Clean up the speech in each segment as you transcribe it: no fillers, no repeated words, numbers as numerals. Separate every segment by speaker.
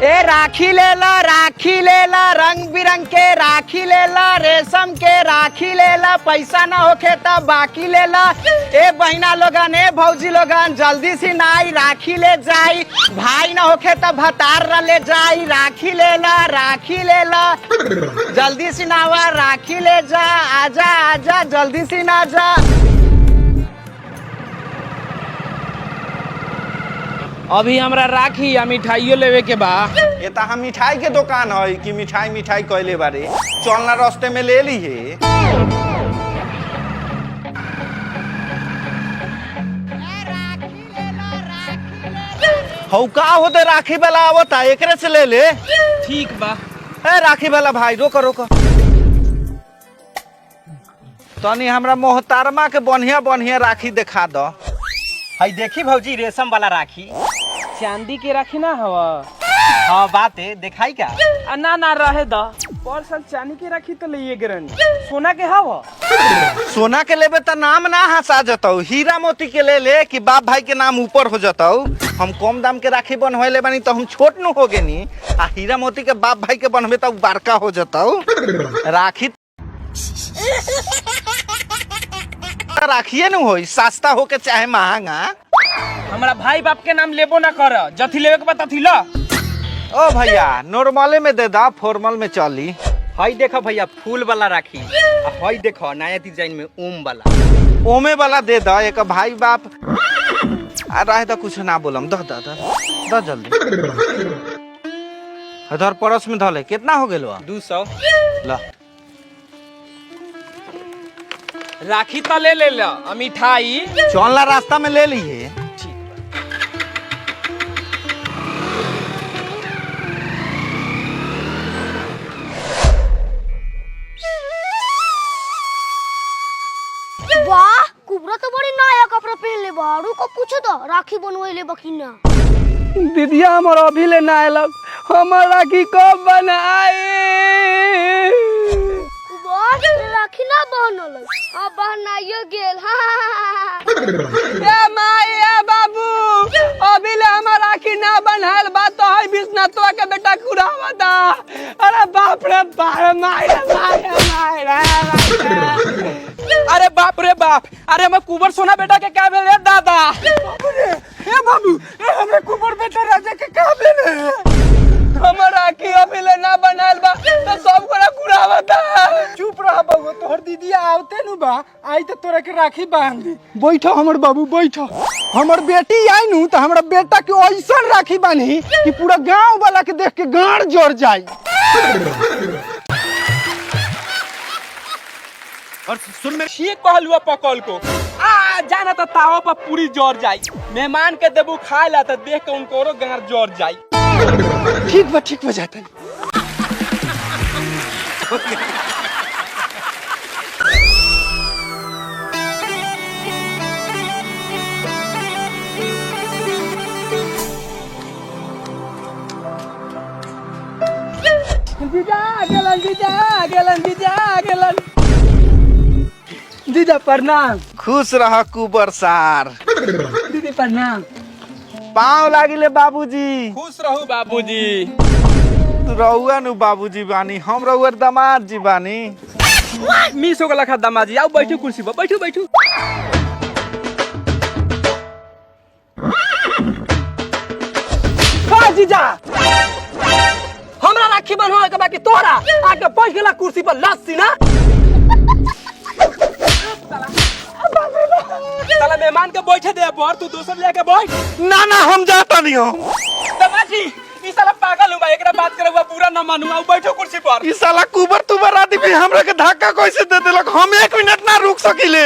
Speaker 1: ए राखी ले ला रंग बिरंग के राखी ले ला, रेशम के राखी ले ला, पैसा ना होखे त बाकी ले ला। ए बहिना लोगन ए भौजी लोगन जल्दी से नाई राखी ले जाई, भाई ना होखे त भतार न ले जाई। राखी ले ला जल्दी से नावा राखी ले जा, आजा आजा जल्दी से ना जा।
Speaker 2: अभी हमरा राखी या मिठाइयो लेवे के बा।
Speaker 3: ये तो हम मिठाई के दुकान है कि मिठाई कहले बारे चलना रास्ते में ले ली है। हौ का होते राखी वाला आवता एकरे से ले ले।
Speaker 2: ठीक बा।
Speaker 3: ए राखी वाला भाई रोको तनी हमरा मोहतारमा के बढ़िया राखी दिखा दो।
Speaker 1: हई देखी भौजी रेशम वाला राखी।
Speaker 2: चांदी के राखी ना हवा।
Speaker 1: हाँ बात है दिखाई का।
Speaker 2: ना रहे द पर साल चांदी के राखी तो ले गिरन। सोना के हवा।
Speaker 3: सोना के लेबे तो नाम ना हंसा जताऊ, हीरा मोती के ले ले कि बाप भाई के नाम ऊपर हो जताऊ। हम कम दाम के राखी बनवाले बानी तो हम छोट न हो गेनी, आ हीरा मोती के बाप भाई के बनवे तो बड़का हो जताऊ। राखी राखिए न होई, सस्ता हो के चाहे महंगा।
Speaker 2: हमारा भाई बाप के नाम लेबो ना कर, जथी लेवे के बा तथी ला।
Speaker 3: ओ भैया नॉर्मले में दे दा, फॉर्मल में चली।
Speaker 1: हई देखो भैया फूल वाला राखी, हई देखो नया डिजाइन में ओम वाला।
Speaker 3: ओमे वाला दे दा, एक भाई बाप रहे तो कुछ ना बोलम। द जल्दी इधर परस में धले। कितना हो गेलो?
Speaker 1: 200।
Speaker 3: ला
Speaker 2: राखी तो ले ला, मिठाई
Speaker 3: चलना रास्ता में ले ली है।
Speaker 4: वाह कुबरा तो बड़ी नया कपड़ा पहन ले बारू को पूछो तो राखी बनवाइले बकिना।
Speaker 2: दीदिया हमारा अभी ले ना आयल, हमार राखी कब बनाए?
Speaker 4: राखी ना बनल, अब बनाइयो गेल।
Speaker 2: ए माई ए बाबू अभी ले हमार राखी ना बनायल बा तो हई बिस्नतवा के बेटा कुरावता। अरे बाप रे बाप माई अरे बाप रे बाप। अरे मैं कुबर सोना बेटा के क्या भेले दादा? ए बाबू ए हमरे कुबर बेटा राजा के क्या भेले? हमार राखी अभी ले ना बनायल बा तो सब कोला कुरावता।
Speaker 5: चुप रह बाबू, तोहर दीदिया आवते नु बा, आई तो तोरा के राखी बांध दी। बैठो हमर बाबू बैठो। हमर बेटी आई नु तो हमरा बेटा के ऐसन राखी बांधी कि पूरा गांव वाला के देख के गाड़ जोड़ जाई।
Speaker 3: और सुन में
Speaker 2: ठीक कहलुआ पकल को आ जाना तो तावा पर पूरी जोर जाई। मेहमान के देबू खाए ला तो देख के उनको गाड़ जोर जाई।
Speaker 5: ठीक बा जाता है। दीदा प्रणाम।
Speaker 3: खुश रह कुबर सार।
Speaker 5: दीदी प्रणाम।
Speaker 3: पाँव लागिले बाबूजी।
Speaker 2: खुश रहू बाबूजी।
Speaker 3: तू रहुआ नु बाबूजी बानी, हम रहुआ दामाद जी बानी।
Speaker 2: मिस हो गला खा दामाजी। आओ बैठो कुर्सी पर, बैठो। हाँ जीजा हमरा राखी बनवा के बाकी तोरा आके बैठ गेला कुर्सी पर लस्सी ना। साला मेहमान के बैठे दे पर तू दोसर लेके बैठ।
Speaker 3: ना हम जाता नहीं हो।
Speaker 2: दामाजी ई साला पागल हुआ, एकरा बात करे हुआ पूरा ना मानूंगा। बैठो कुर्सी पर।
Speaker 3: ई साला कुबर तुबर आदमी हमरा के धक्का कैसे दे देलक? हम 1 मिनट ना रुक सकिले।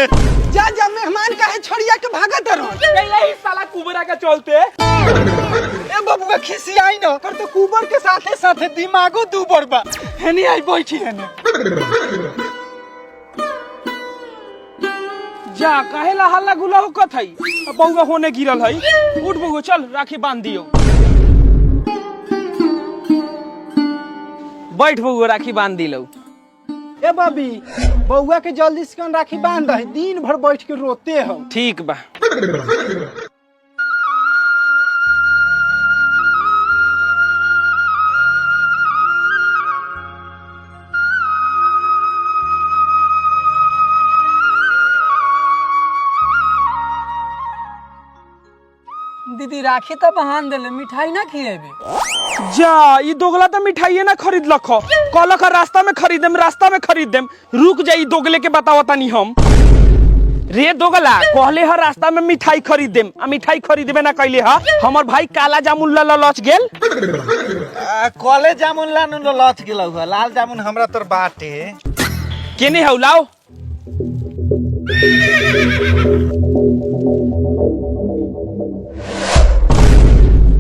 Speaker 5: जा मेहमान काहे छोड़िया के भागत रहो?
Speaker 2: यही साला कुबरा के चलते।
Speaker 5: ए बाबू खिसियाई न कर तो कुबर के साथे दिमागो दुबर बा। हेनी आई बैठी हेने।
Speaker 2: जा काहेला हल्ला गुला होकत हई? बउवा होने गिरल हई। उठ बउवा चल राखी बांध दियो। बैठ बउवा राखी बांध दिलो।
Speaker 5: ए बबी बउआ के जल्दी से राखी बांध दे, दिन भर बैठ के रोते हो।
Speaker 2: ठीक बा। दीदी राखी तो बहान देले मिठाई ना खिएबे।
Speaker 5: जा ई दोगला तो मिठाई ना खरीद लखो, कल का रास्ता में खरीद देम। रुक जा, ई दोगले के बताओ तनी हम। रे दोगला कहले ह रास्ता में मिठाई खरीद देम, आ मिठाई खरीदबे ना कैले ह। हमर भाई काला जामुन ला लच गेल।
Speaker 3: कॉले जामुन लानु लच गेलौ ह, लाल जामुन हमरा तोर बाटे।
Speaker 5: केने हौ लाओ।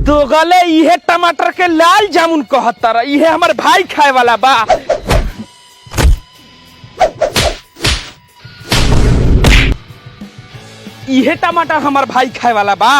Speaker 5: दोगले इहे टमाटर के लाल जामुन कहतर, इहे हमर भाई खाए वाला बा। इहे टमाटर हमर भाई खाए वाला बा।